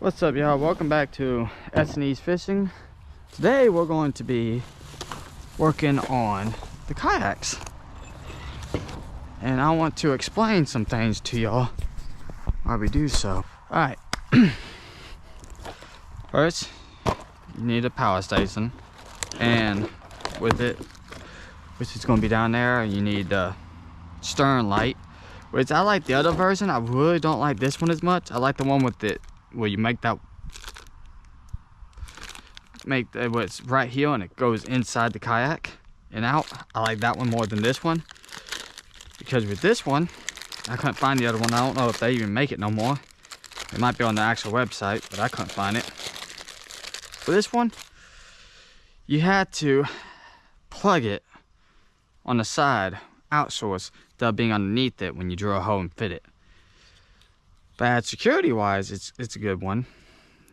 What's up, y'all? Welcome back to S&E's Fishing. Today we're going to be working on the kayaks, and I want to explain some things to y'all while we do so. All right. First, you need a power station, and with it, which is going to be down there, you need the stern light, which I like the other version. I really don't like this one as much. I like the one with it where you make what's right here and it goes inside the kayak and out. I like that one more than this one, because with this one I couldn't find the other one. I don't know if they even make it no more. It might be on the actual website, but I couldn't find it. For this one, you had to plug it on the side outsource instead of being underneath it when you drill a hole and fit it. Bad security wise, it's a good one.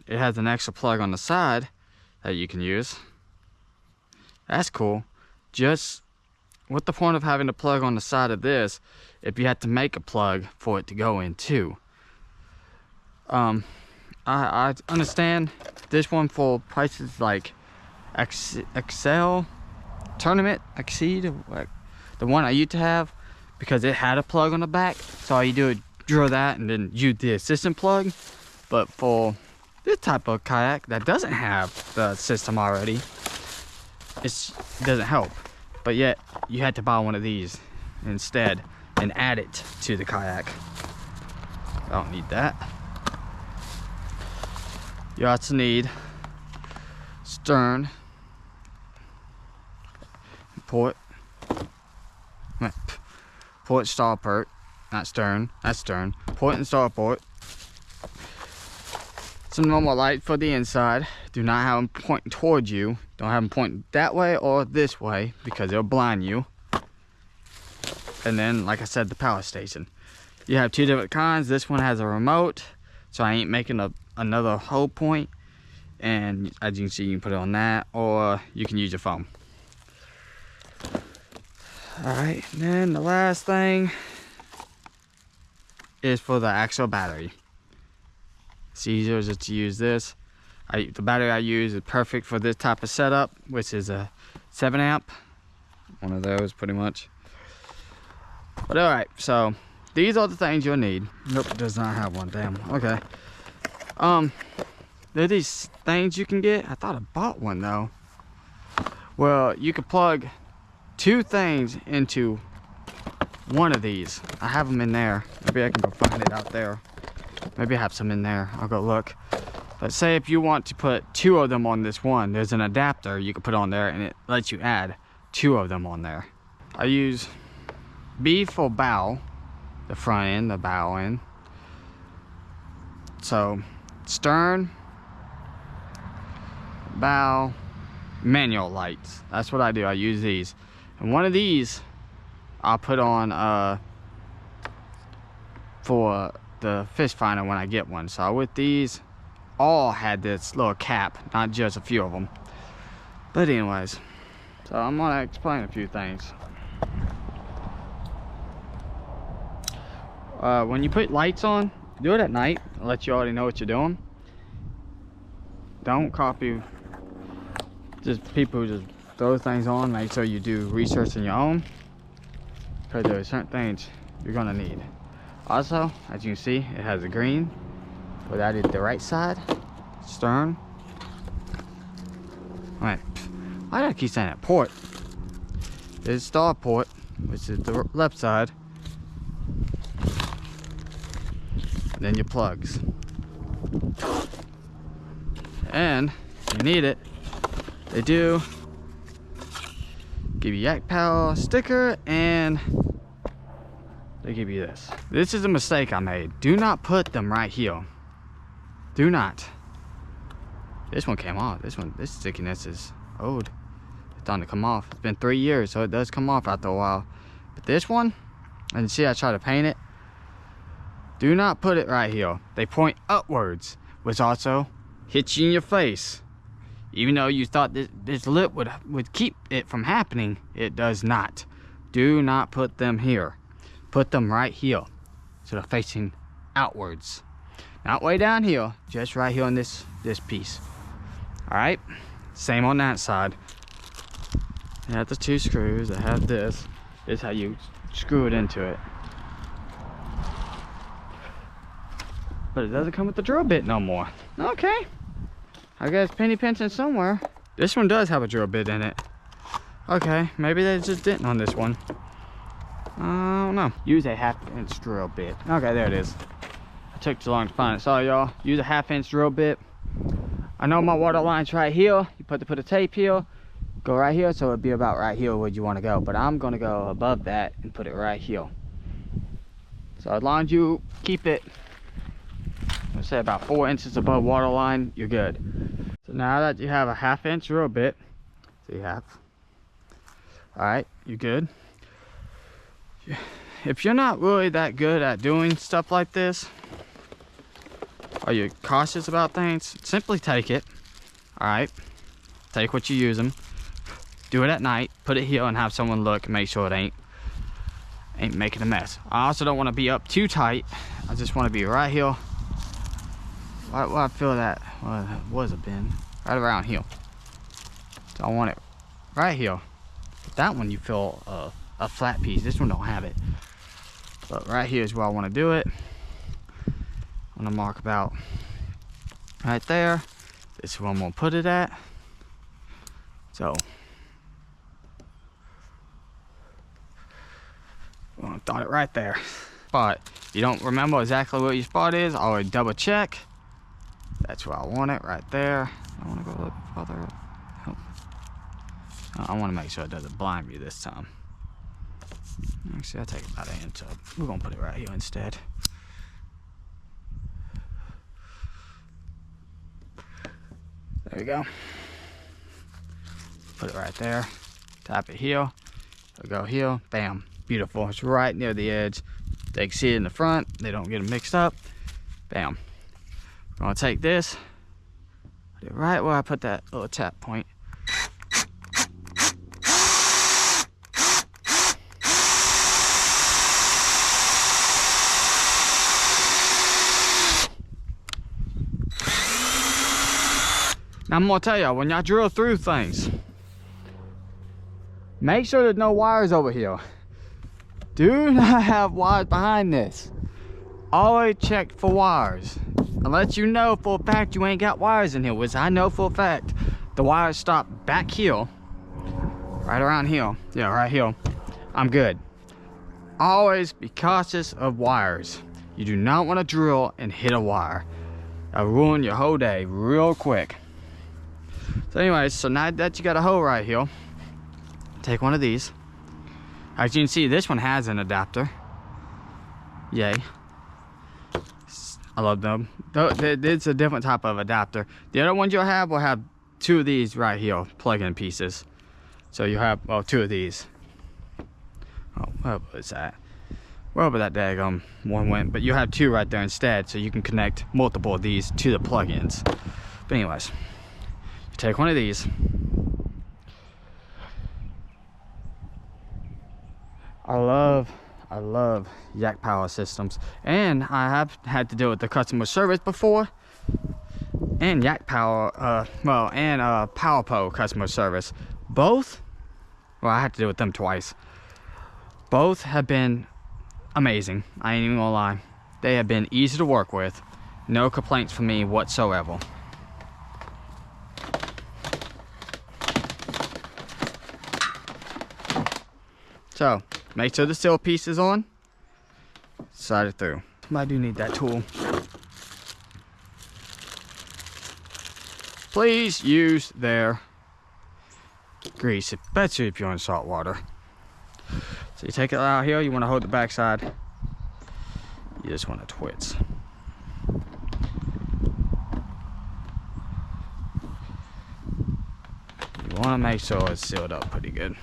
It has an extra plug on the side that you can use. That's cool. Just what the point of having a plug on the side of this if you had to make a plug for it to go in too? I understand this one for prices like Excel Tournament Exceed, like the one I used to have, because it had a plug on the back, so all you do is drill that and then use the assistant plug. But for this type of kayak that doesn't have the system already, it doesn't help. But yet you had to buy one of these instead and add it to the kayak. I don't need that. You also need stern, port starport, not stern, that's stern, port and starport. Some normal light for the inside. Do not have them pointing towards you. Don't have them pointing that way or this way, because it'll blind you. And then, like I said, the power station. You have two different kinds. This one has a remote, so I ain't making another hole point. And as you can see, you can put it on that, or you can use your phone. Alright, then the last thing is for the actual battery. It's easier just to use this. The battery I use is perfect for this type of setup, which is a 7 amp. One of those, pretty much. But alright, so these are the things you'll need. Nope, it does not have one. Damn. Okay. There are these things you can get. I thought I bought one though. Well, you can plug two things into one of these. I have them in there. Maybe I can go find it out there. Maybe I have some in there. I'll go look. But say if you want to put two of them on this one, there's an adapter you can put on there, and it lets you add two of them on there. I use B for bow, the front end, the bow end. So stern, bow, manual lights. That's what I do. I use these. And one of these I'll put on for the fish finder when I get one. So with these, all had this little cap, not just a few of them. But anyways, so I'm gonna explain a few things. When you put lights on, do it at night. I'll let you already know what you're doing. Don't copy just people who just throw things on. Make sure you do research on your own, because there are certain things you're gonna need. Also, as you can see, it has a green, but that is the right side, stern. Alright, why do I keep saying that? Port. There's star port, which is the left side. And then your plugs. And if you need it, they do give you yak power sticker, and they give you this. This is a mistake I made. Do not put them right here. Do not. This one came off. This stickiness is old. It's starting to come off. It's been 3 years, so it does come off after a while. But this one, and see I try to paint it. Do not put it right here. They point upwards, which also hits you in your face. Even though you thought this lip would keep it from happening, it does not. Do not put them here. Put them right here, so they're facing outwards. Not way down here, just right here on this piece. All right, same on that side. They have the 2 screws. They have this. This is how you screw it into it. But it doesn't come with the drill bit no more. Okay, I guess penny pinching somewhere. This one does have a drill bit in it. Okay, maybe they just didn't on this one. I don't know. Use a 1/2 inch drill bit. Okay, there it is. It took too long to find it. Sorry, y'all. Use a 1/2 inch drill bit. I know my water line's right here. You put a tape here, go right here, so it'd be about right here where you want to go. But I'm gonna go above that and put it right here. So as long as you keep it, let's say about 4 inches above water line, you're good. So now that you have a 1/2 inch drill bit, so you have, all right, you're good. If you're not really that good at doing stuff like this, or you're cautious about things, simply take it. All right, take what you use them, do it at night, put it here and have someone look and make sure it ain't making a mess. I also don't want to be up too tight. I just want to be right here. Well, I feel that, well, it was a bin right around here. So I want it right here. But that one you feel a flat piece. This one don't have it. But right here is where I want to do it. I'm gonna mark about right there. This is where I'm gonna put it at. So I'm gonna dot it right there. But if you don't remember exactly what your spot is, I always double check. That's where I want it, right there. I want to go a little bit farther up. I want to make sure it doesn't blind me this time. Actually, I'll take about an inch up. We're gonna put it right here instead. There we go. Put it right there. Tap it here. I'll go here. Bam. Beautiful. It's right near the edge. They can see it in the front. They don't get them mixed up. Bam. I'm gonna take this. Put it right where I put that little tap point. Now I'm gonna tell y'all, when y'all drill through things, make sure there's no wires over here. Do not have wires behind this. Always check for wires. Unless you know for a fact you ain't got wires in here, which I know for a fact. The wires stop back here, right around here. Yeah, right here. I'm good. Always be cautious of wires. You do not want to drill and hit a wire. That'll ruin your whole day real quick. So anyways, so now that you got a hole right here, take one of these. As you can see, this one has an adapter. Yay. I love them. It's a different type of adapter. The other ones you'll have will have 2 of these right here, plug-in pieces. So you have, well, 2 of these. Oh, what was that? Wherever that daggone one went, but you have 2 right there instead, so you can connect multiple of these to the plug-ins. But anyways, you take one of these. I love Yak Power systems, and I have had to deal with the customer service before, and Yak Power, PowerPo customer service. Both, well, I had to deal with them twice. Both have been amazing. I ain't even gonna lie. They have been easy to work with. No complaints from me whatsoever. So, make sure the seal piece is on. Slide it through. I do need that tool. Please use their grease, especially if you're in salt water. So you take it out here, you want to hold the back side. You just want to twist. You want to make sure it's sealed up pretty good.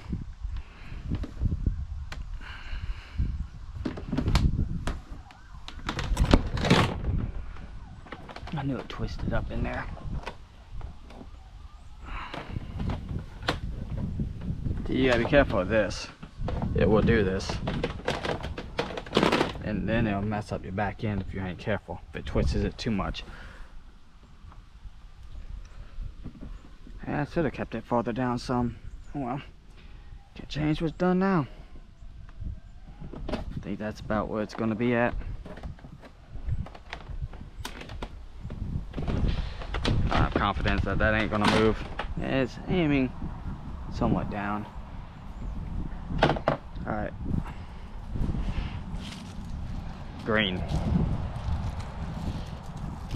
I knew it twisted up in there. You gotta be careful of this. It will do this. and then it'll mess up your back end if you ain't careful, if it twists it too much. Yeah, I should have kept it farther down some. Oh well, can't change what's done now. I think that's about where it's gonna be at. I have confidence that that ain't gonna move. It's aiming somewhat down. All right. Green.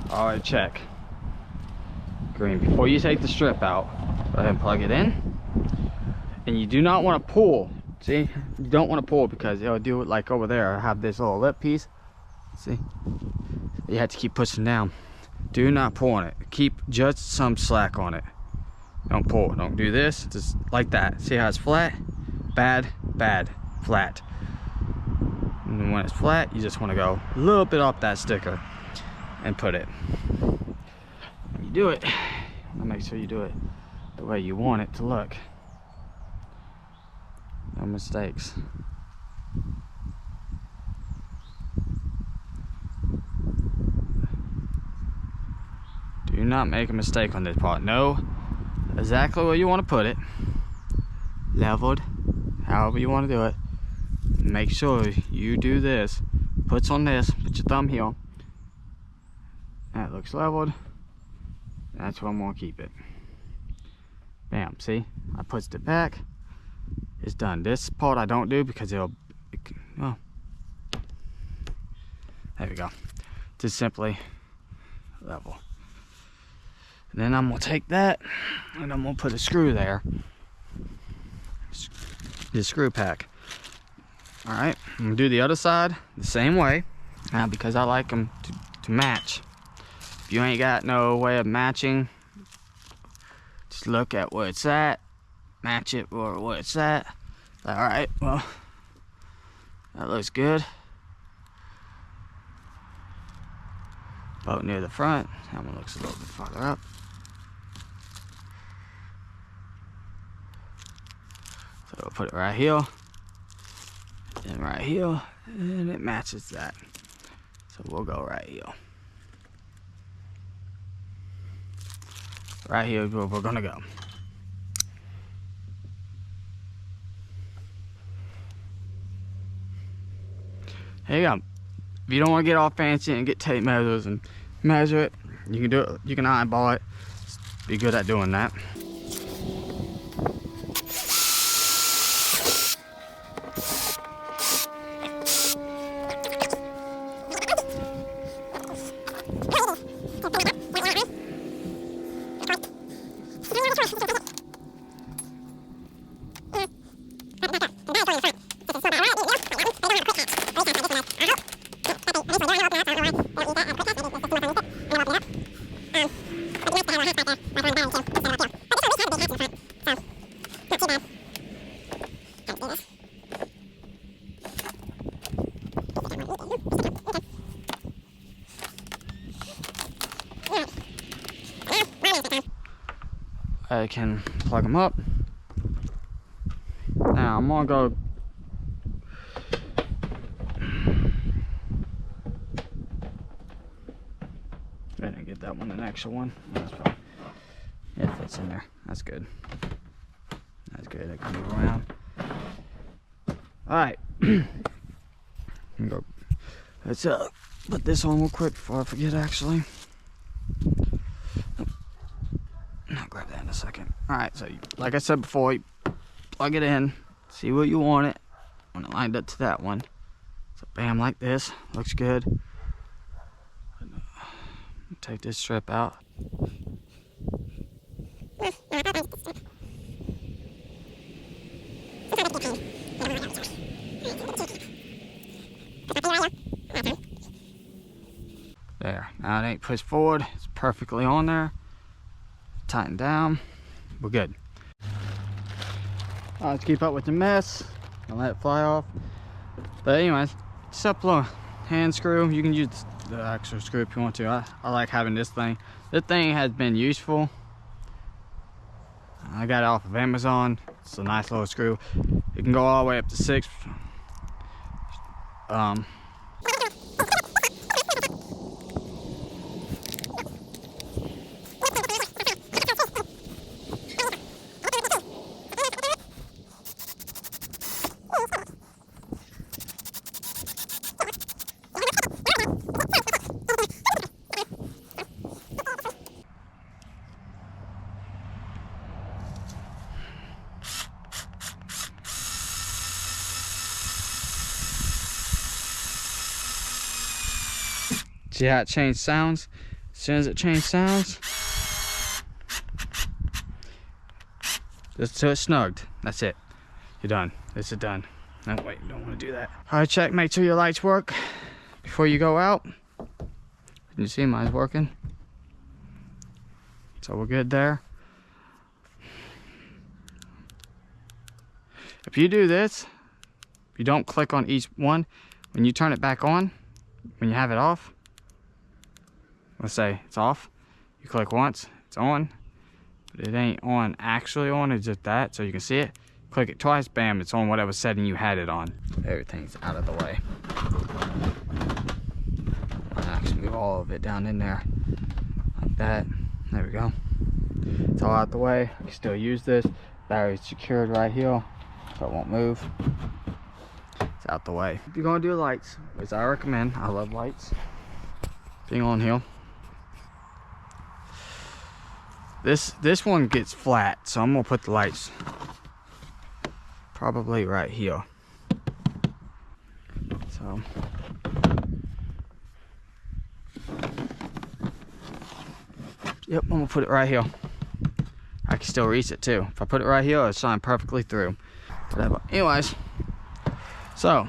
All right, check. Green. Before you take the strip out, go ahead and plug it in. And you do not want to pull. See, you don't want to pull because it'll do it like over there. I have this little lip piece. See, you have to keep pushing down. Do not pull on it. Keep just some slack on it. Don't pull. Don't do this. Just like that. See how it's flat? Bad, bad, flat. And when it's flat, you just want to go a little bit off that sticker and put it. When you do it, make sure you do it the way you want it to look. No mistakes. Do not make a mistake on this part. Know exactly where you want to put it. Leveled, however you want to do it. Make sure you do this. Puts on this, put your thumb here. That looks leveled. That's where I'm gonna keep it. Bam, see? I pushed it back. It's done. This part I don't do because oh. There we go. Just simply level. And then I'm gonna take that and I'm gonna put a screw there. The screw pack. All right, I'm gonna do the other side the same way because I like them to match. If you ain't got no way of matching, just look at where it's at, match it where it's at. All right, well, that looks good. About near the front. That one looks a little bit farther up. So we'll put it right here. And right here, and it matches that. So we'll go right here. Right here is where we're gonna go. There you go. If you don't want to get all fancy and get tape measures and measure it, you can do it. You can eyeball it. Just be good at doing that. I can plug them up. Now I'm gonna go I didn't get that one, an extra one. That's fine. It fits in there. That's good. That's good. I can move around. Alright. Go. Let's put this on real quick before I forget actually. I'll grab that in a second. Alright, so like I said before, you plug it in, see what you want it. When it lined up to that one. So bam, like this. Looks good. Take this strip out. There. Now it ain't pushed forward. It's perfectly on there. Tighten down. We're good. Let's keep up with the mess. Don't let it fly off. But anyways, simple hand screw. You can use the extra screw if you want to. I like having this thing. This thing has been useful. I got it off of Amazon. It's a nice little screw. It can go all the way up to 6. See how it changed sounds? As soon as it changed sounds, just till it's snugged. That's it. You're done. This is done. No, wait, you don't want to do that. Alright, check, make sure your lights work before you go out. Can you see mine's working? So we're good there. If you do this, if you don't click on each one, when you turn it back on, when you have it off, let's say it's off, you click once, it's on, but it ain't on actually on, it's just that, so you can see it. Click it twice, bam, it's on whatever setting you had it on. Everything's out of the way. I'll actually move all of it down in there, like that. There we go. It's all out the way. I can still use this. Battery's secured right here, so it won't move. It's out the way. If you're gonna do lights, which I recommend, I love lights, being on here. This one gets flat, so I'm gonna put the lights probably right here. So yep, I'm gonna put it right here. I can still reach it too. If I put it right here, it'll shine perfectly through. Whatever. Anyways, so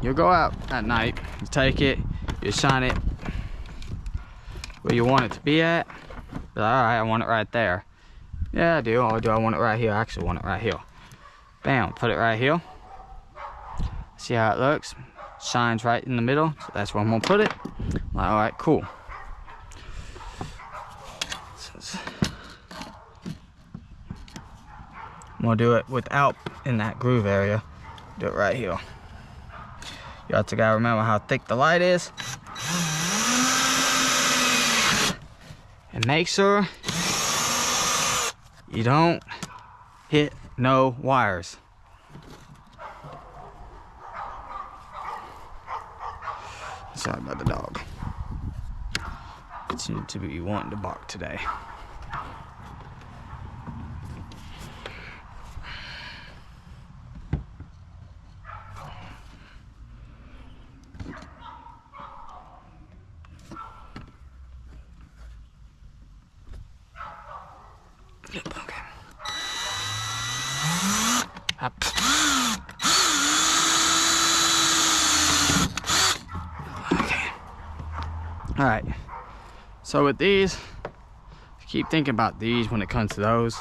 you'll go out at night, you take it, you shine it where you want it to be at. But alright, I want it right there. Yeah, I do. Oh, do I want it right here? I actually want it right here. Bam, put it right here. See how it looks? Shines right in the middle, so that's where I'm gonna put it. Like, alright, cool. I'm gonna do it without in that groove area. Do it right here. You also gotta remember how thick the light is. And make sure you don't hit no wires. Sorry about the dog. It seems to be wanting to bark today. Yep, okay. Up. Okay. All right. So with these, keep thinking about these when it comes to those.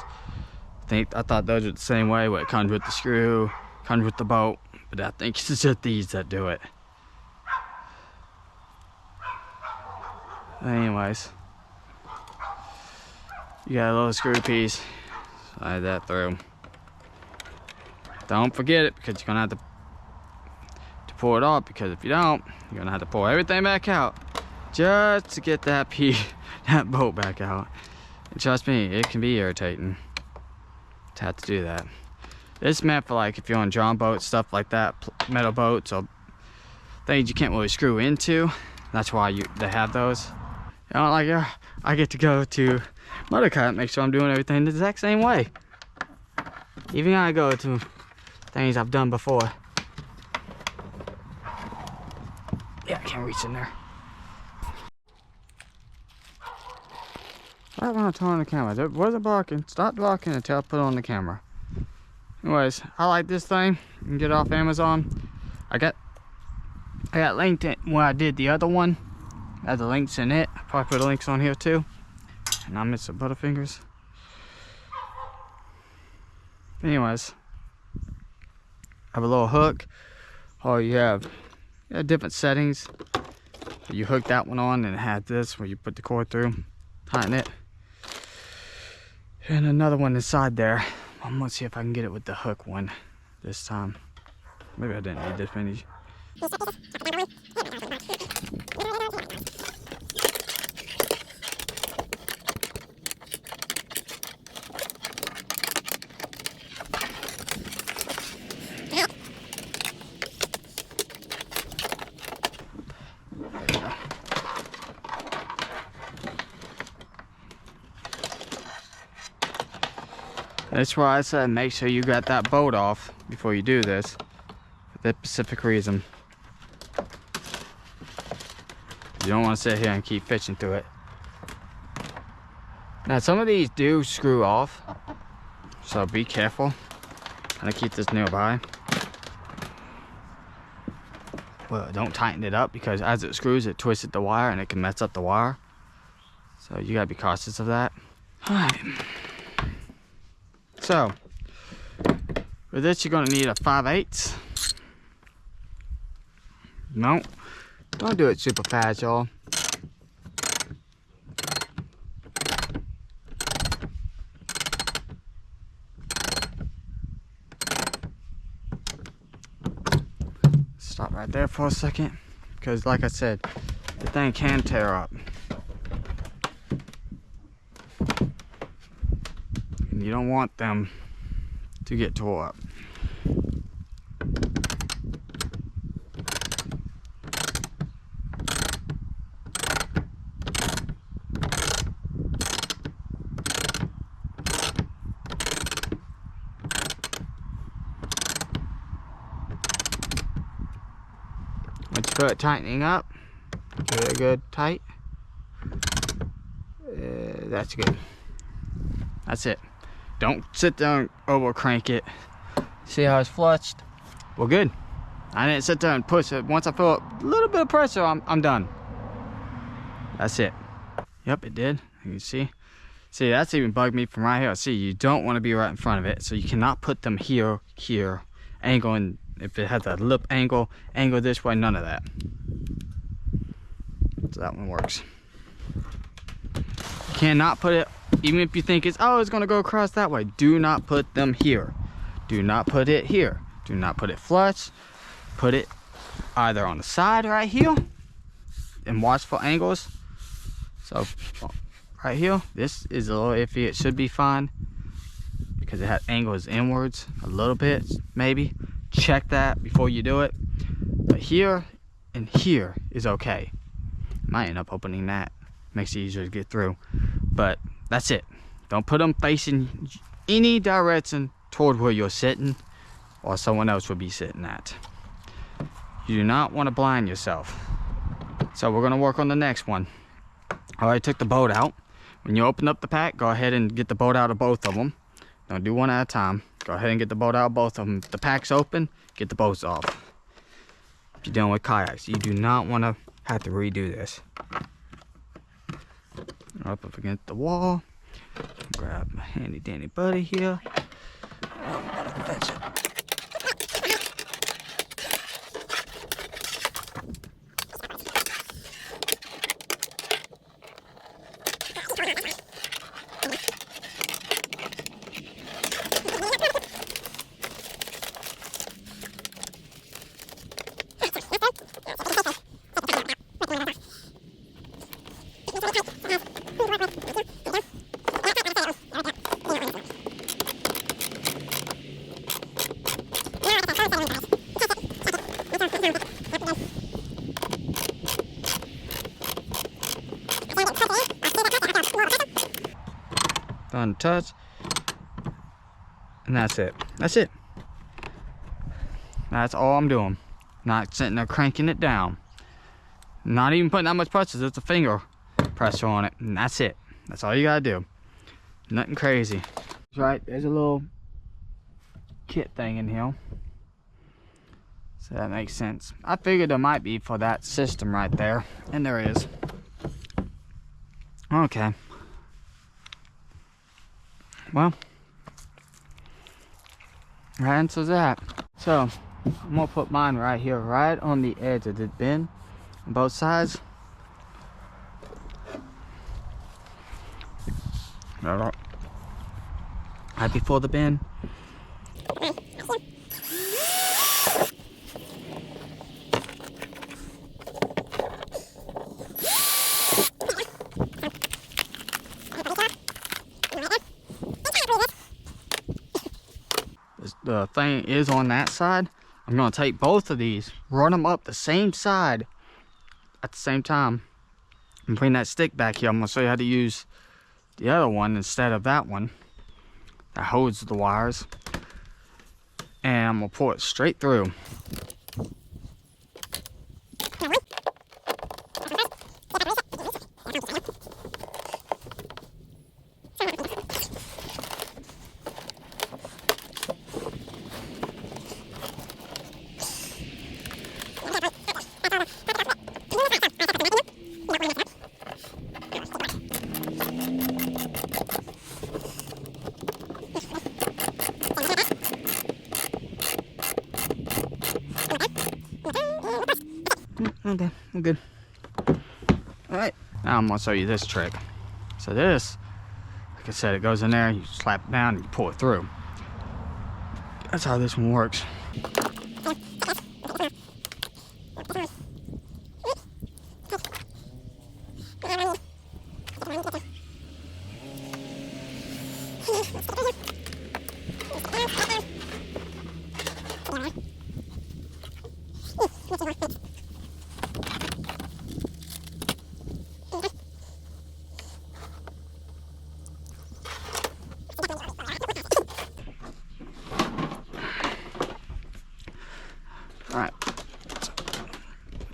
I thought those were the same way. Where it comes with the screw, comes with the bolt, but I think it's just these that do it. Anyways, you got a little screw piece. Slide that through. Don't forget it, because you're gonna have to pull it off, because if you don't, you're gonna have to pull everything back out just to get that that bolt back out. And trust me, it can be irritating to have to do that. It's meant for like if you're on John boats, stuff like that, metal boats or things you can't really screw into. That's why they have those. You know, like I get to go to motor kayak, make sure I'm doing everything the exact same way. Even when I go to things I've done before. Yeah, I can't reach in there. Right when I turn on the camera, it wasn't barking. Stop barking until I put it on the camera. Anyways, I like this thing. You can get it off Amazon. I got linked it when I did the other one. I had the links in it. I'll probably put the links on here too. And I missed some Butterfingers. Anyways, I have a little hook. Or you have different settings. You hook that one on, and it had this where you put the cord through, tighten it. And another one inside there. I'm gonna see if I can get it with the hook one this time. Maybe I didn't need this many. That's why I said make sure you got that bolt off before you do this, for that specific reason. You don't want to sit here and keep fishing through it. Now some of these do screw off, so be careful. Kind of keep this nearby. Well, don't tighten it up because as it screws, it twists the wire and it can mess up the wire. So you gotta be cautious of that. All right. So for this, you're gonna need a 5/8. No, don't do it super fast, y'all. Stop right there for a second, because like I said, the thing can tear up. And you don't want them to get tore up. Once you start tightening up, give it a good tight. That's good. That's it. Don't sit there and over crank it. See how it's flushed? Well, good. I didn't sit there and push it. Once I feel a little bit of pressure, I'm done. That's it. Yep, it did. You can see. See, that's even bugged me from right here. See, you don't want to be right in front of it, so you cannot put them here, angle, and if it has a lip angle this way, none of that. So that one works. You cannot put it, even if you think it's gonna go across that way, do not put them here. Do not put it here. Do not put it flush. Put it either on the side right here and watch for angles. So right here, this is a little iffy. It should be fine because it has angles inwards a little bit, maybe. Check that before you do it. But here and here is okay. Might end up opening that. Makes it easier to get through. But that's it. Don't put them facing any direction toward where you're sitting or someone else will be sitting at. You do not want to blind yourself. So we're going to work on the next one. I already took the boat out. When you open up the pack, go ahead and get the boat out of both of them. Don't do one at a time. Go ahead and get the boat out of both of them. If the pack's open, get the boats off. If you're dealing with kayaks, you do not want to have to redo this. Up against the wall. Grab my handy dandy buddy here. That's it. Untouch, and that's it. That's it. That's all I'm doing. Not sitting there cranking it down. Not even putting that much pressure. Just a finger pressure on it, and that's it. That's all you gotta do. Nothing crazy. Right, there's a little kit thing in here, so that makes sense. I figured there might be for that system right there, and there is. Okay. Well, that answers that. So, I'm gonna put mine right here, right on the edge of the bin, on both sides. Right before the bin. The thing is on that side. I'm gonna take both of these, run them up the same side at the same time, and bring that stick back here. I'm gonna show you how to use the other one instead of that one that holds the wires, and I'm gonna pull it straight through. Okay, I'm good. Alright, now I'm gonna show you this trick. So this, like I said, it goes in there, you slap it down, and you pull it through. That's how this one works. Alright,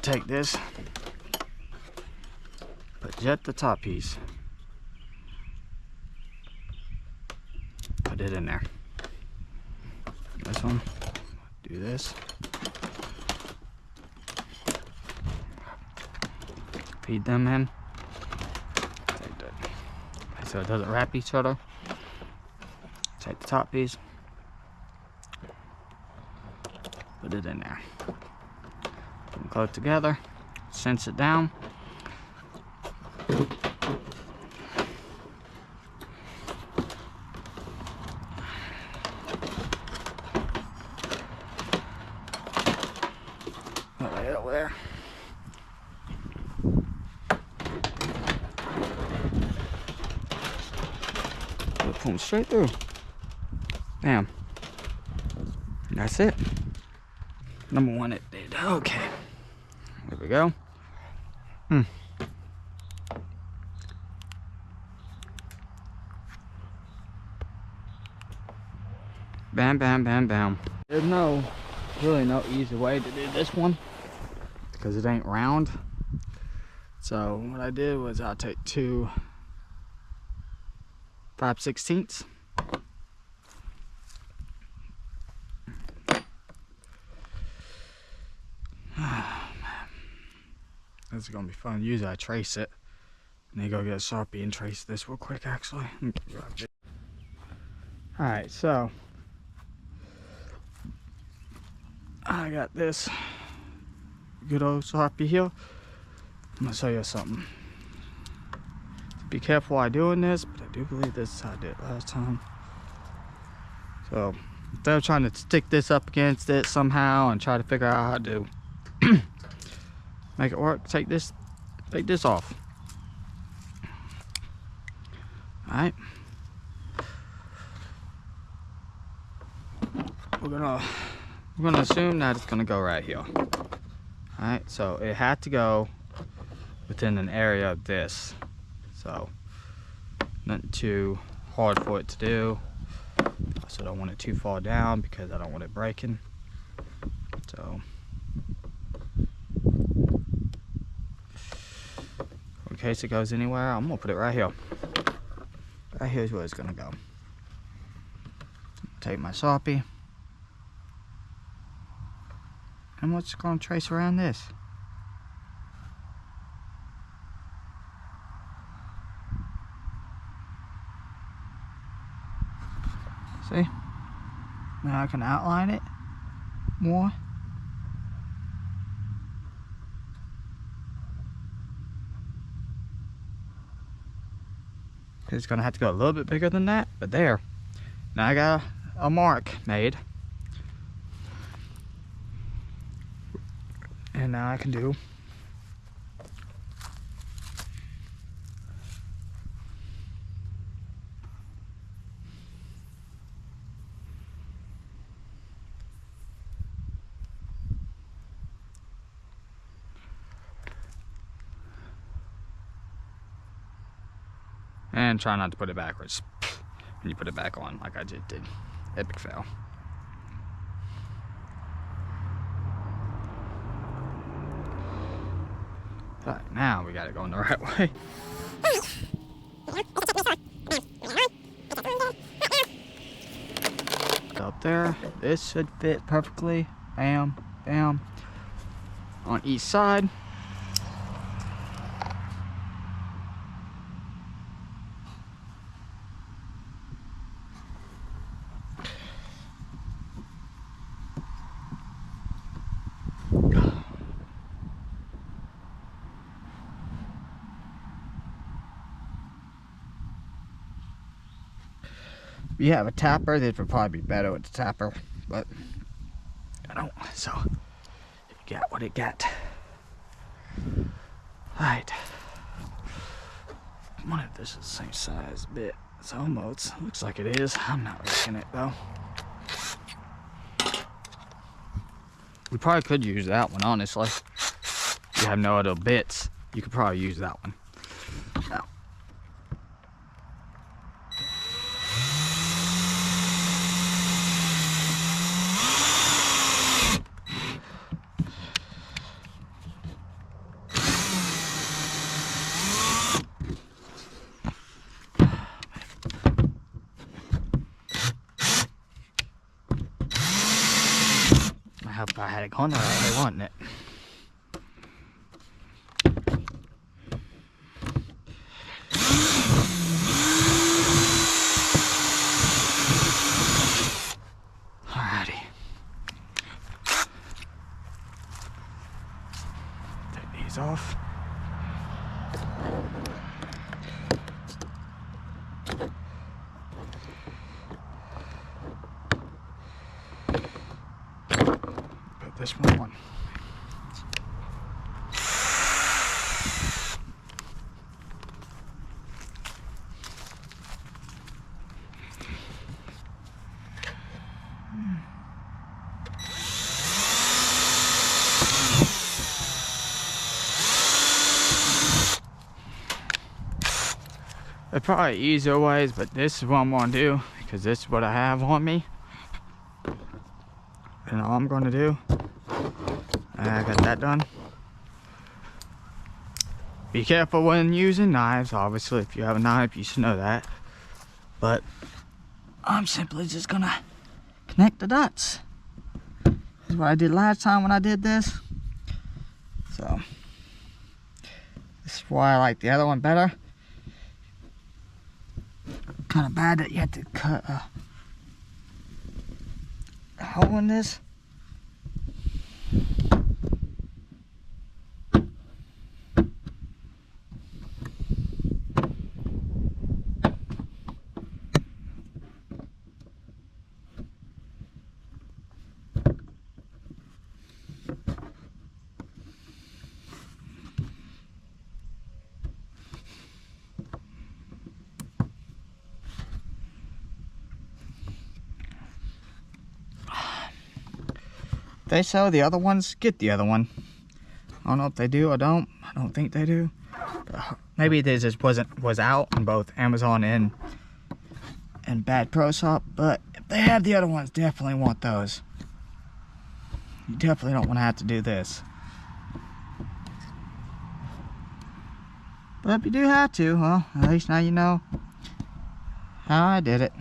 take this, put jet the top piece, put it in there. This one, do this, feed them in, take that, so it doesn't wrap each other. Take the top piece, put it in there. Put them close together, cinch it down. Lay it over there. Pull them straight through. Bam. That's it. Number one, it did. Okay. There we go. Bam, bam, bam, bam. There's really no easy way to do this one because it ain't round. So what I did was I'll take two 5/16. This is gonna be fun. Usually I trace it and then go get a Sharpie and trace this real quick actually. Alright, so I got this good old Sharpie here. I'm gonna show you something. Be careful while doing this, but I do believe this is how I did it last time. So instead of trying to stick this up against it somehow and try to figure out how to make it work, take this off. Alright. We're gonna assume that it's gonna go right here. Alright, so it had to go within an area of this. So nothing too hard for it to do. I also don't want it too far down because I don't want it breaking. So in case it goes anywhere, I'm gonna put it right here. Right here's where it's gonna go. Take my Sharpie. And I'm just gonna trace around this. See? Now I can outline it more. It's gonna have to go a little bit bigger than that, but there. Now I got a mark made. And now I can do and try not to put it backwards when you put it back on like I just did. Epic fail. Alright, now we got it going the right way. Up there, this should fit perfectly. Bam, bam. On each side. If you have a tapper, this would probably be better with the tapper, but I don't, so it got what it got. Alright. I wonder if this is the same size bit. It's almost, looks like it is. I'm not risking it though. We probably could use that one, honestly. If you have no other bits, you could probably use that one. Now. I hope I had it going right, I wasn't it. Alrighty. Take these off. Put this one on. There's probably easier ways, but this is what I'm gonna do because this is what I have on me. And all I'm gonna do, I got that done. Be careful when using knives. Obviously, if you have a knife, you should know that. But I'm simply just gonna connect the dots. This is what I did last time when I did this. So this is why I like the other one better. Kind of bad that you have to cut a hole in this. They sell the other ones, get the other one. I don't know if they do or don't. I don't think they do. But maybe this just was out on both Amazon and Bad Pro Shop. But if they have the other ones, definitely want those. You definitely don't want to have to do this. But if you do have to, well, at least now you know how I did it.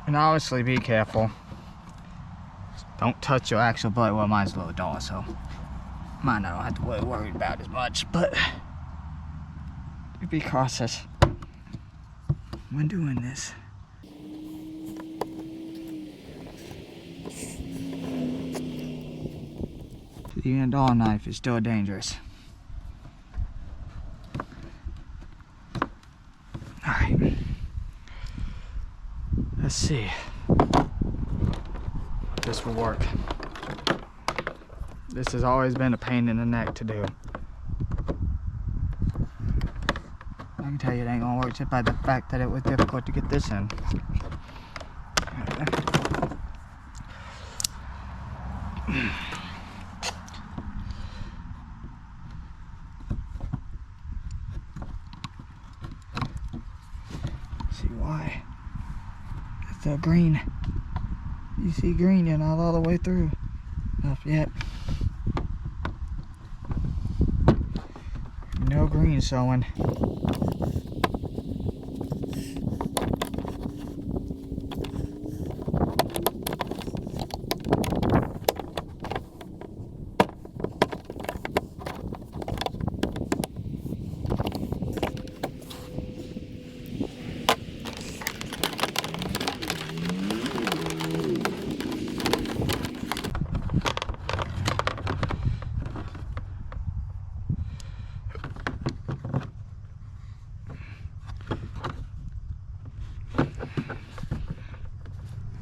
And obviously be careful. Don't touch your actual blade. Well, mine's a little dull, so mine I don't have to really worry about as much, but be cautious when doing this. Even a dull knife is still dangerous. Alright. Let's see if this will work. This has always been a pain in the neck to do. I can tell you it ain't gonna work just by the fact that it was difficult to get this in. See why? It's still green. You see green, you're not all the way through. Not yet. No green showing.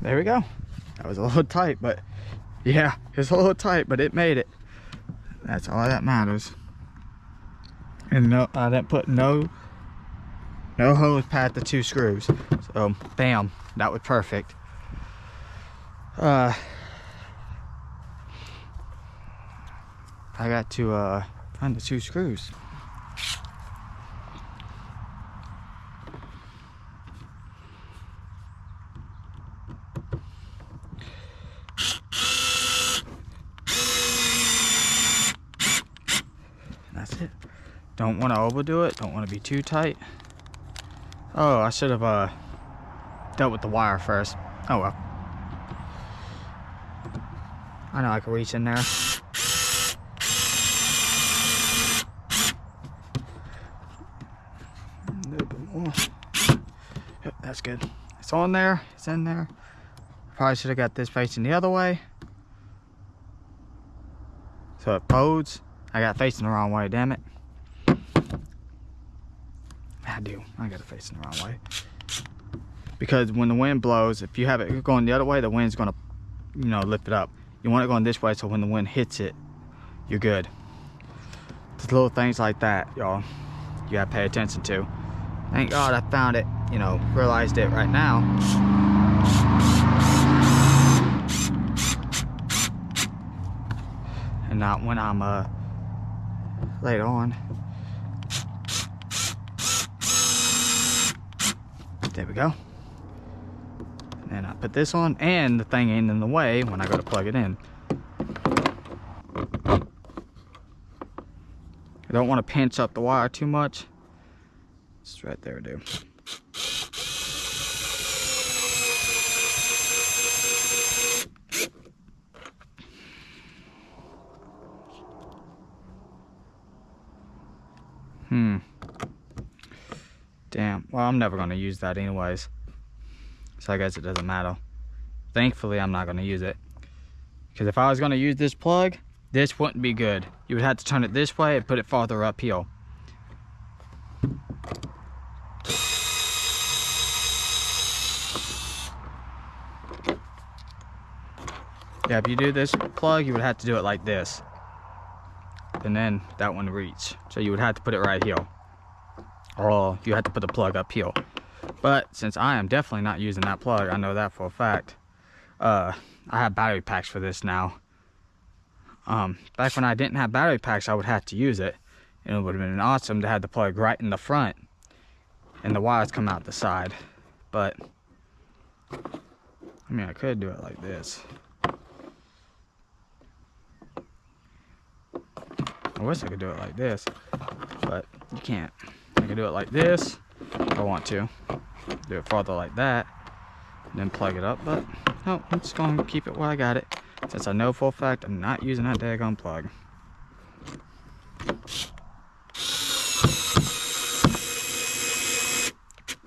there we go. That was a little tight, but yeah, it's a little tight, but it made it. That's all that matters. And no, I didn't put no hose past the 2 screws. So bam, that was perfect. I got to find the 2 screws. That's it. Don't want to overdo it. Don't want to be too tight. Oh, I should have dealt with the wire first. Oh well. I know I can reach in there. A little bit more. Yep, that's good. It's on there. It's in there. Probably should have got this facing the other way, so it folds. I got it facing the wrong way, damn it. I got it facing the wrong way. Because when the wind blows, if you have it going the other way, the wind's gonna, you know, lift it up. You want it going this way, so when the wind hits it, you're good. Just little things like that, y'all, you gotta pay attention to. Thank God I found it, you know, realized it right now. And not when I'm later on. There we go. And I put this on, and the thing ain't in the way when I go to plug it in. I don't want to pinch up the wire too much. It's right there, dude. Damn. Well, I'm never going to use that anyways. So I guess it doesn't matter. Thankfully, I'm not going to use it. Because if I was going to use this plug, this wouldn't be good. You would have to turn it this way and put it farther uphill. Yeah, if you do this plug, you would have to do it like this. And then that one reach. So you would have to put it right here. Or you have to put the plug uphill. But since I am definitely not using that plug, I know that for a fact. I have battery packs for this now. Back when I didn't have battery packs, I would have to use it. And it would have been awesome to have the plug right in the front and the wires come out the side. But I mean, I could do it like this. I wish I could do it like this, but you can't. I can do it like this if I want to. Do it farther like that, and then plug it up, but no, I'm just going to keep it where I got it, since I know for a fact I'm not using that daggone plug.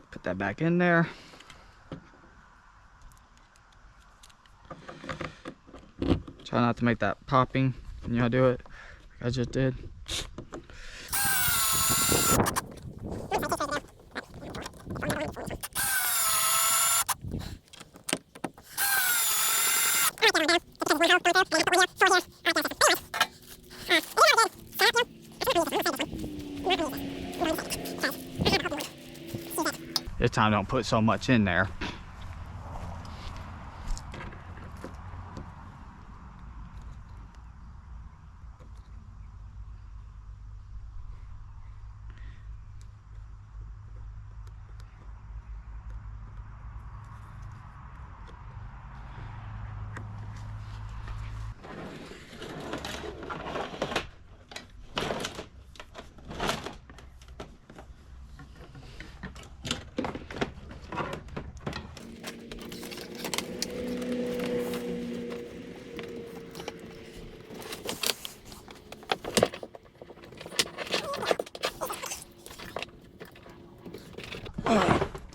Put that back in there. Try not to make that popping when you do it, like I just did. This time don't put so much in there.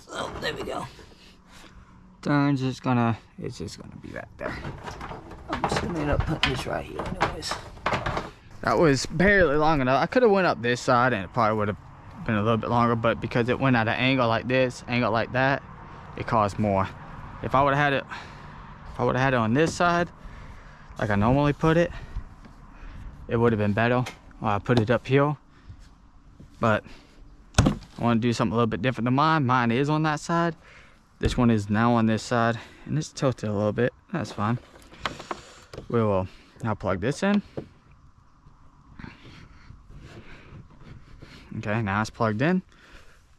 So there we go. It's just gonna be right there. I'm just gonna end up putting this right here anyways. That was barely long enough. I could have went up this side and it probably would have been a little bit longer, but because it went at an angle like this, angle like that, it caused more. If I would have had it If I would have had it on this side, like I normally put it, it would have been better. I put it up here, but I want to do something a little bit different than mine. Mine is on that side. This one is now on this side, and it's tilted a little bit. That's fine. We will now plug this in. Okay, now it's plugged in.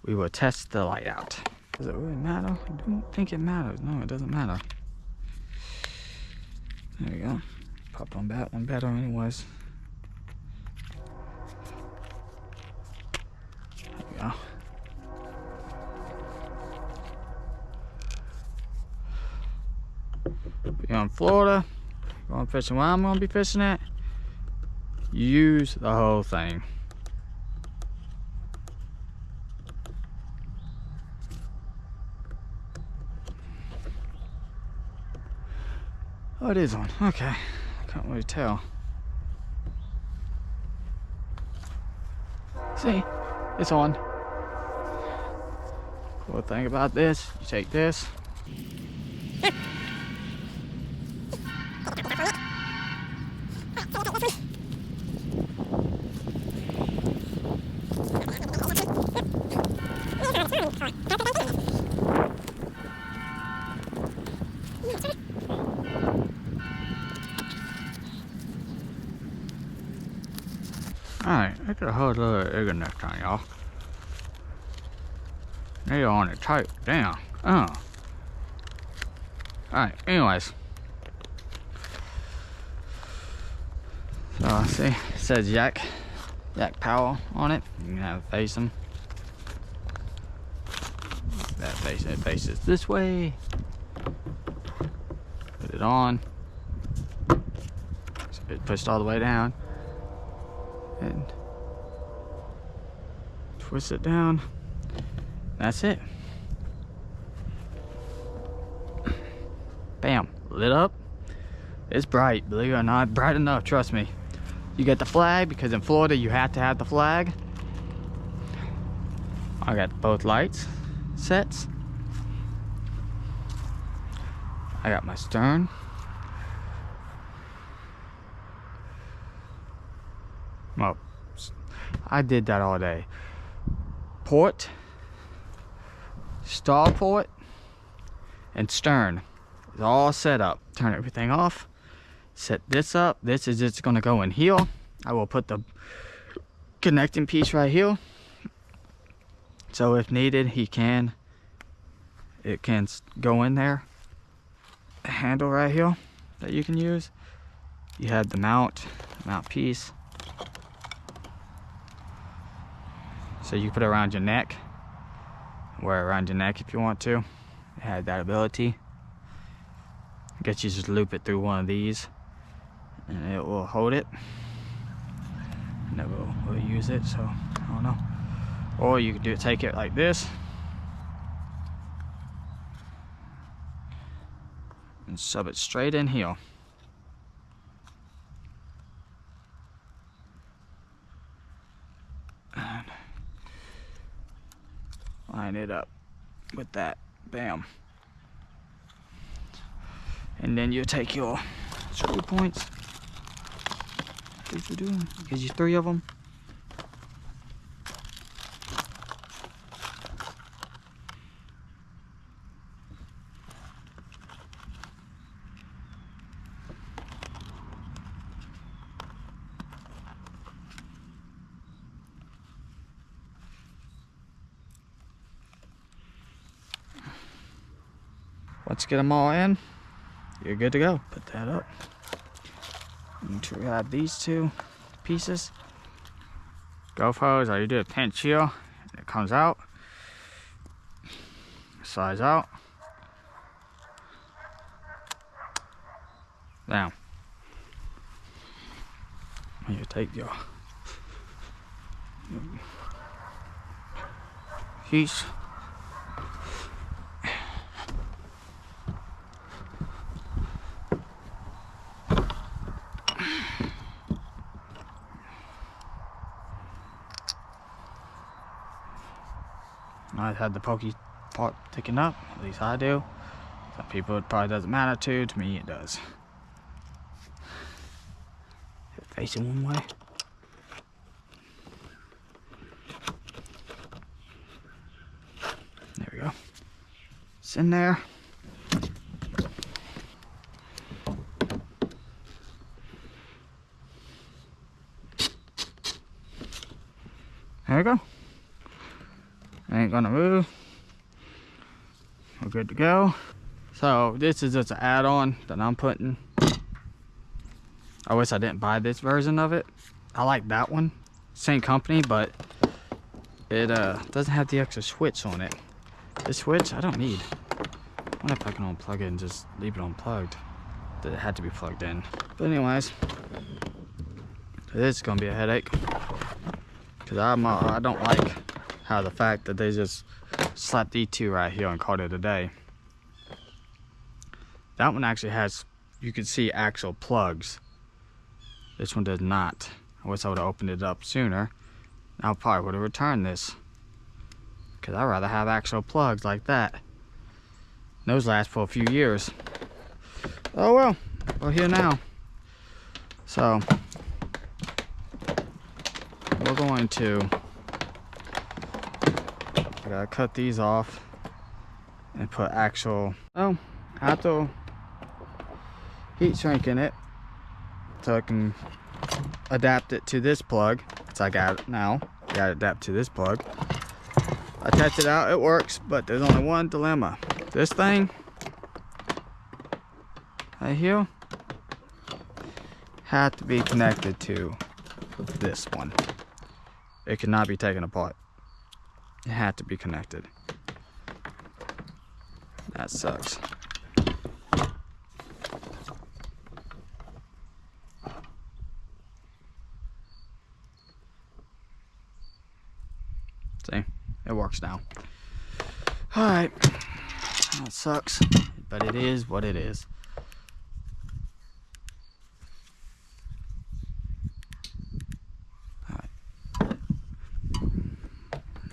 We will test the light out. Does it really matter? I don't think it matters. No, it doesn't matter. There we go. Pop on that one better anyways. There we go. You're in Florida, going fishing where I'm going to be fishing at, use the whole thing. Oh, it is on. Okay. I can't really tell. See? It's on. Cool thing about this, you take this. Alright, I got a whole lot of egg in this time, y'all. They're on it tight. Damn. Oh. Alright, anyways. So, see, it says yak power on it. You can have it face them. It faces this way. Put it on. So it pushed all the way down. And twist it down. That's it. Bam, lit up. It's bright, believe it or not, bright enough, trust me. You get the flag, because in Florida you have to have the flag. I got both lights sets. I got my stern. Well, I did that all day. Port, starport, and stern is all set up. Turn everything off. Set this up. This is just going to go in here. I will put the connecting piece right here. So if needed, it can go in there. A handle right here that you can use. You have the mount piece. So you can put it around your neck, wear it around your neck if you want to. It had that ability. I guess you just loop it through one of these and it will hold it. Never will use it, so I don't know. Or you can take it like this and shove it straight in here. And line it up with that. Bam. And then you take your screw points. What you doing? Gives you 3 of them. Once you get them all in, you're good to go. Put that up. Make sure you have these 2 pieces. Go hose, all you do is pinch here, and it comes out. Slides out. Down. And you take your piece. I had the pokey part taken up, at least I do. Some people it probably doesn't matter to me it does. Facing one way. There we go. It's in there. There we go. Ain't gonna move. We're good to go. So this is just an add-on that I'm putting. I wish I didn't buy this version of it. I like that one. Same company, but it doesn't have the extra switch on it. This switch I don't need. I wonder if I can unplug it and just leave it unplugged. It had to be plugged in. But anyways, this is gonna be a headache. Cause I don't like how the fact that they just slapped these two right here and called it a day. That one actually has, you can see actual plugs. This one does not. I wish I would have opened it up sooner. I probably would have returned this. Cause I'd rather have actual plugs like that. Those last for a few years. Oh well, we're here now. So we're going to, I gotta cut these off and put actual, oh, I have to heat shrink in it so I can adapt it to this plug. So I got it now, got to adapt to this plug. I tested it out, it works, but there's only one dilemma. This thing right here had to be connected to this one. It cannot be taken apart. It had to be connected. That sucks. See, it works now. All right, that sucks, but it is what it is.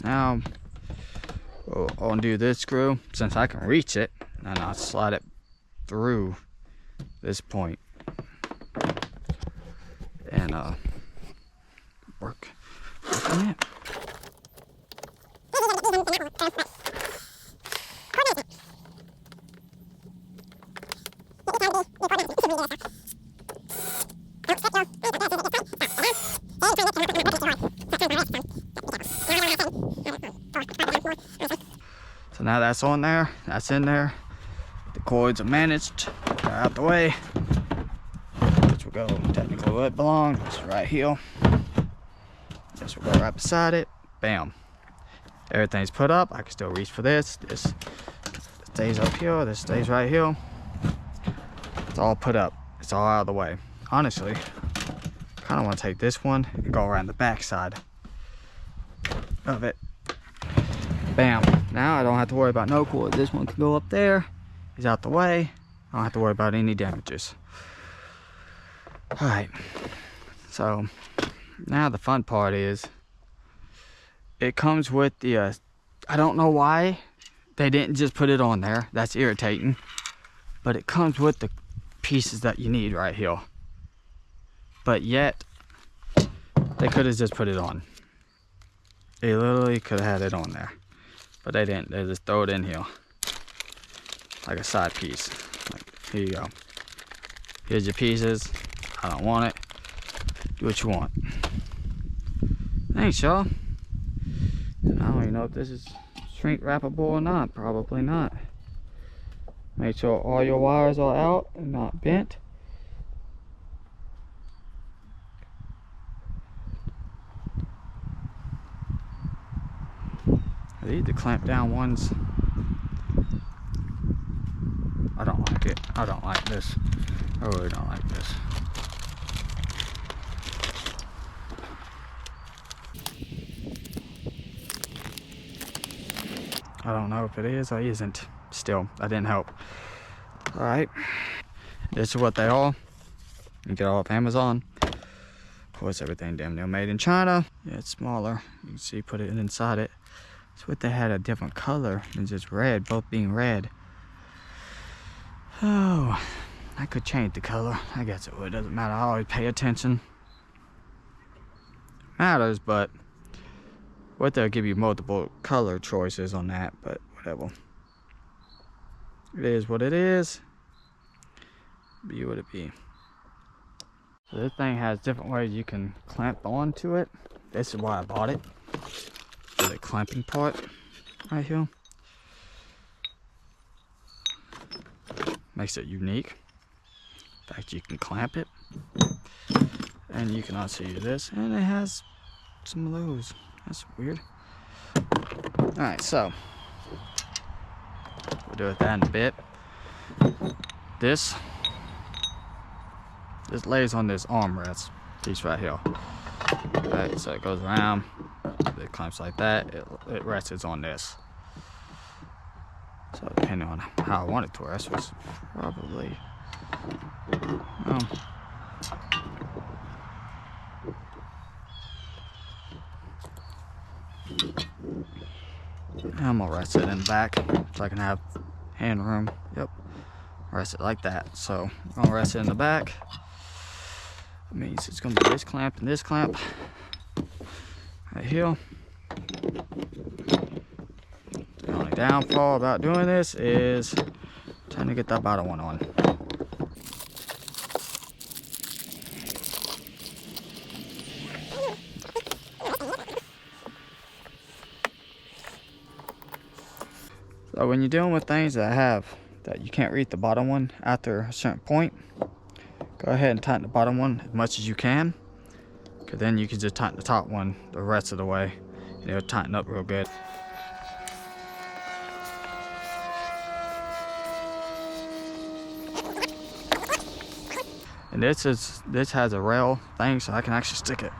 Now we'll undo this screw since I can reach it, and I'll slide it through this point and work on it. So now that's on there, that's in there. The cords are managed, they're out the way. This will go technically where it belongs, it's right here. This will go right beside it, bam. Everything's put up, I can still reach for this. This stays up here, this stays right here. It's all put up, it's all out of the way. Honestly, I kind of want to take this one and go around the back side of it. Bam. Now I don't have to worry about no cord. This one can go up there. He's out the way. I don't have to worry about any damages. Alright. So now the fun part is it comes with the I don't know why they didn't just put it on there. That's irritating. But it comes with the pieces that you need right here. But yet they could have just put it on. They literally could have had it on there. But they didn't. They just throw it in here like a side piece. Like, here you go. Here's your pieces. I don't want it. Do what you want. Thanks, y'all. I don't even know if this is shrink wrappable or not. Probably not. Make sure all your wires are out and not bent. I need to clamp down ones. I don't like it. I don't like this. I really don't like this. I don't know if it is or isn't. Still, that didn't help. Alright. This is what they are. You get all off Amazon. Of course, everything damn near made in China. Yeah, it's smaller. You can see, put it inside it. It's what they had a different color than just red, both being red. Oh, I could change the color. I guess it would. Doesn't matter. I always pay attention. Matters, but what they'll give you multiple color choices on that, but whatever. It is what it is. Be what it be. So this thing has different ways you can clamp onto it. This is why I bought it. For the clamping part right here. Makes it unique. In fact, you can clamp it. And you can also use this. And it has some of those. That's weird. Alright, so we'll do that in a bit. This lays on this armrest piece right here. Alright, so it goes around, it clamps like that, it rests on this. So depending on how I want it to rest, was probably I'm gonna rest it in the back so I can have hand room. Yep, rest it like that. So I'm gonna rest it in the back. That means it's gonna be this clamp and this clamp right here. The only downfall about doing this is trying to get that bottom one on. So when you're dealing with things that you can't reach the bottom one after a certain point, go ahead and tighten the bottom one as much as you can, because then you can just tighten the top one the rest of the way and it'll tighten up real good. And this has a rail thing, so I can actually stick it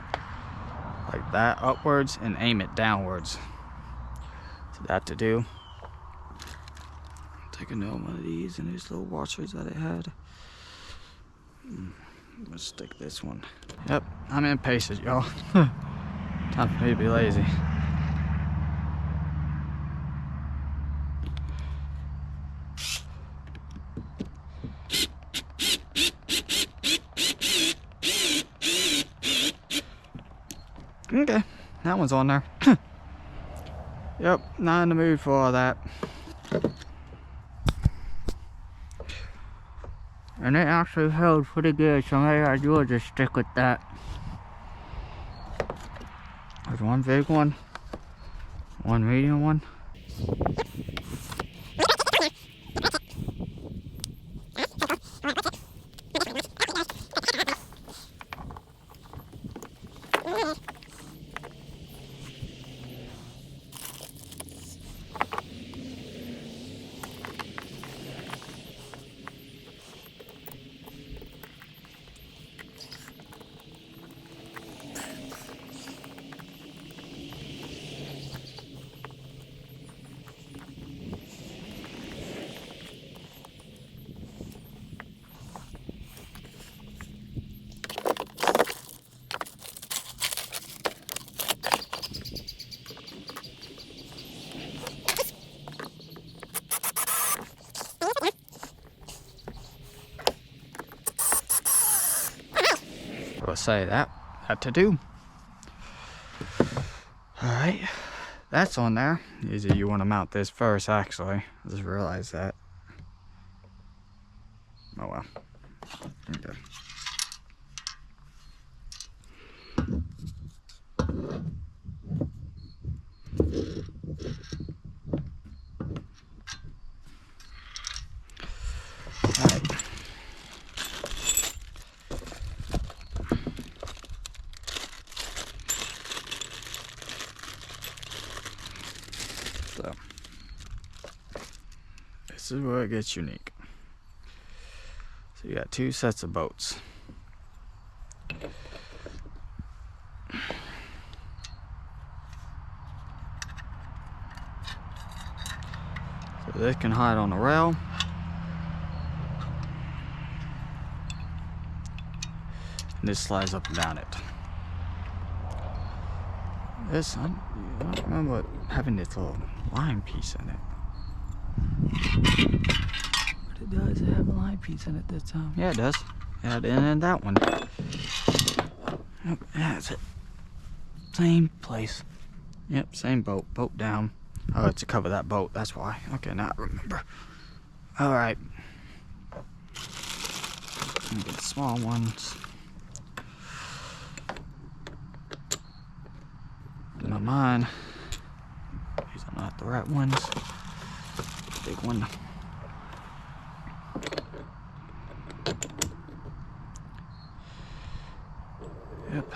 like that upwards and aim it downwards. So that to do. Take another one of these and these little washers that it had. I'm gonna stick this one. Yep, I'm impatient, y'all. Time for me to be lazy. Okay, that one's on there. Yep, not in the mood for all that. And it actually held pretty good, so maybe I will just stick with that. There's one big one, one medium one. We'll say that to do. Alright, that's on there. Usually you want to mount this first, actually. I just realized that. Oh well. Okay. Alright. So, this is where it gets unique. So you got two sets of boats. So this can hide on the rail. And this slides up and down it. This, I don't remember having this little line piece in it. What It does have a line piece in it this time. Yeah, it does. Yeah, and then that one. Yep, that's it. Same place. Yep, same boat. Boat down. Oh, it's to cover that boat. That's why. Okay, now I remember. All right. Get the small ones. In my mind, these are not the right ones. Big one. Yep.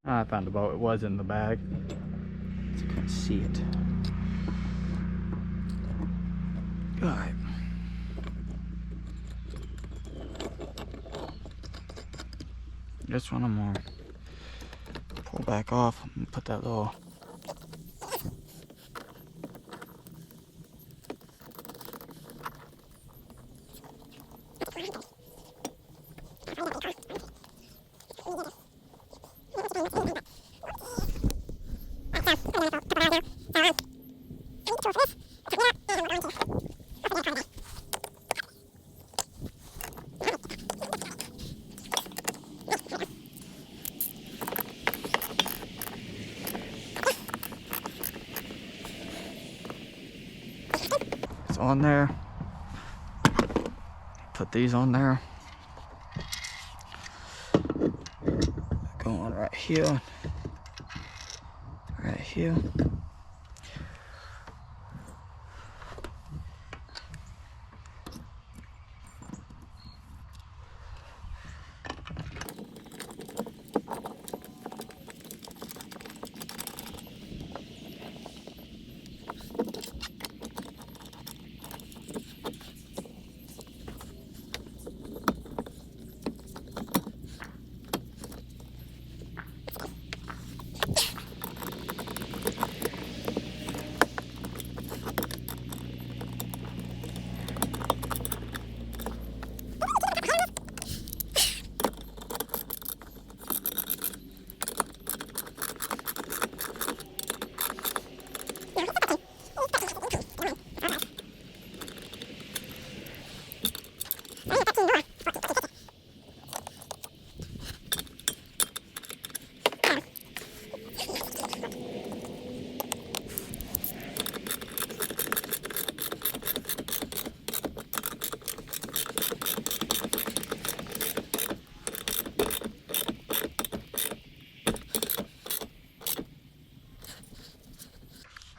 I found the boat. It was in the bag. So I couldn't see it. Alright. This one I'm gonna pull back off and put that little on there. Put these on there. Going right here. Right here.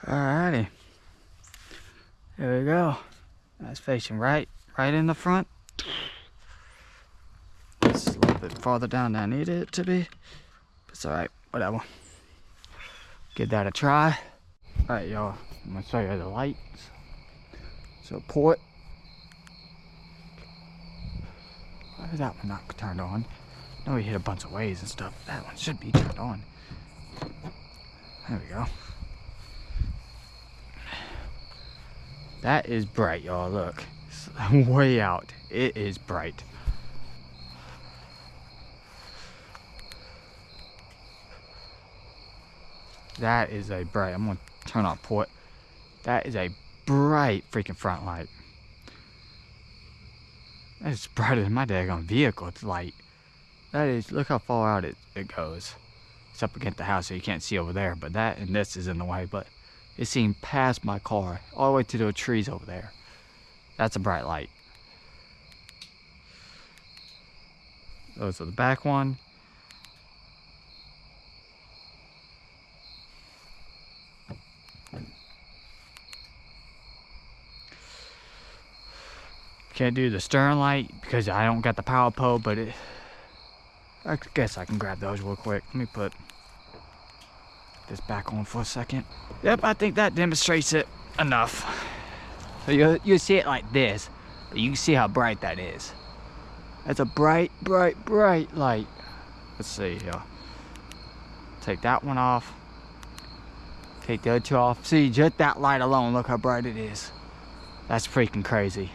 Alrighty, there we go. That's facing right in the front. It's a little bit farther down than I needed it to be. It's alright, whatever. Give that a try. Alright, y'all, I'm gonna show you the lights. So port. Why is that one not turned on? I know we hit a bunch of waves and stuff. That one should be turned on. There we go. That is bright, y'all. Look, it's way out. It is bright. That is a bright. I'm gonna turn on port. That is a bright freaking front light. That's brighter than my daggone vehicle. It's light. That is. Look how far out it goes. It's up against the house, so you can't see over there. But that and this is in the way. But it's seen past my car, all the way to the trees over there. That's a bright light. Those are the back one. Can't do the stern light because I don't got the power pole, but I guess I can grab those real quick. Let me put this back on for a second. Yep, I think that demonstrates it enough. So you'll see it like this, but you can see how bright that is. That's a bright, bright, bright light. Let's see here. Take that one off. Take the other two off. See, just that light alone, look how bright it is. That's freaking crazy.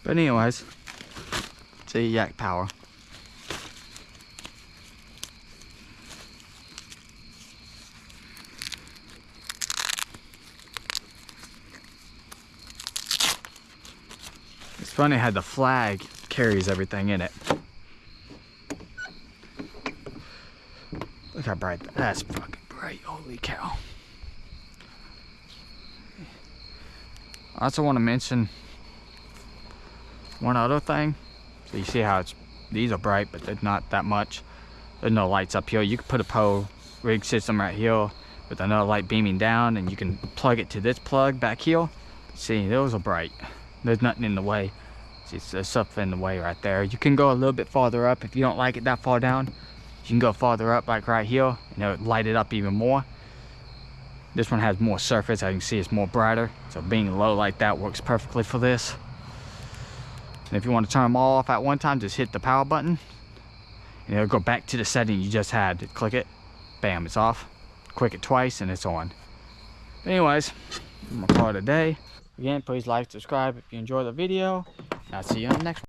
But anyways, see yak power. It's funny how the flag carries everything in it. Look how bright that's fucking bright, holy cow. I also want to mention one other thing. So you see how these are bright, but they're not that much. There's no lights up here. You can put a pole rig system right here with another light beaming down, and you can plug it to this plug back here. See, those are bright. There's nothing in the way. See, there's stuff in the way right there. You can go a little bit farther up if you don't like it that far down. You can go farther up, like right here, and it'll light it up even more. This one has more surface. As you can see, it's more brighter. So being low like that works perfectly for this. And if you want to turn them all off at one time, just hit the power button. And it'll go back to the setting you just had. Click it. Bam, it's off. Click it twice and it's on. Anyways, that's my part of the day. Again, please like, subscribe if you enjoy the video. And I'll see you on the next one.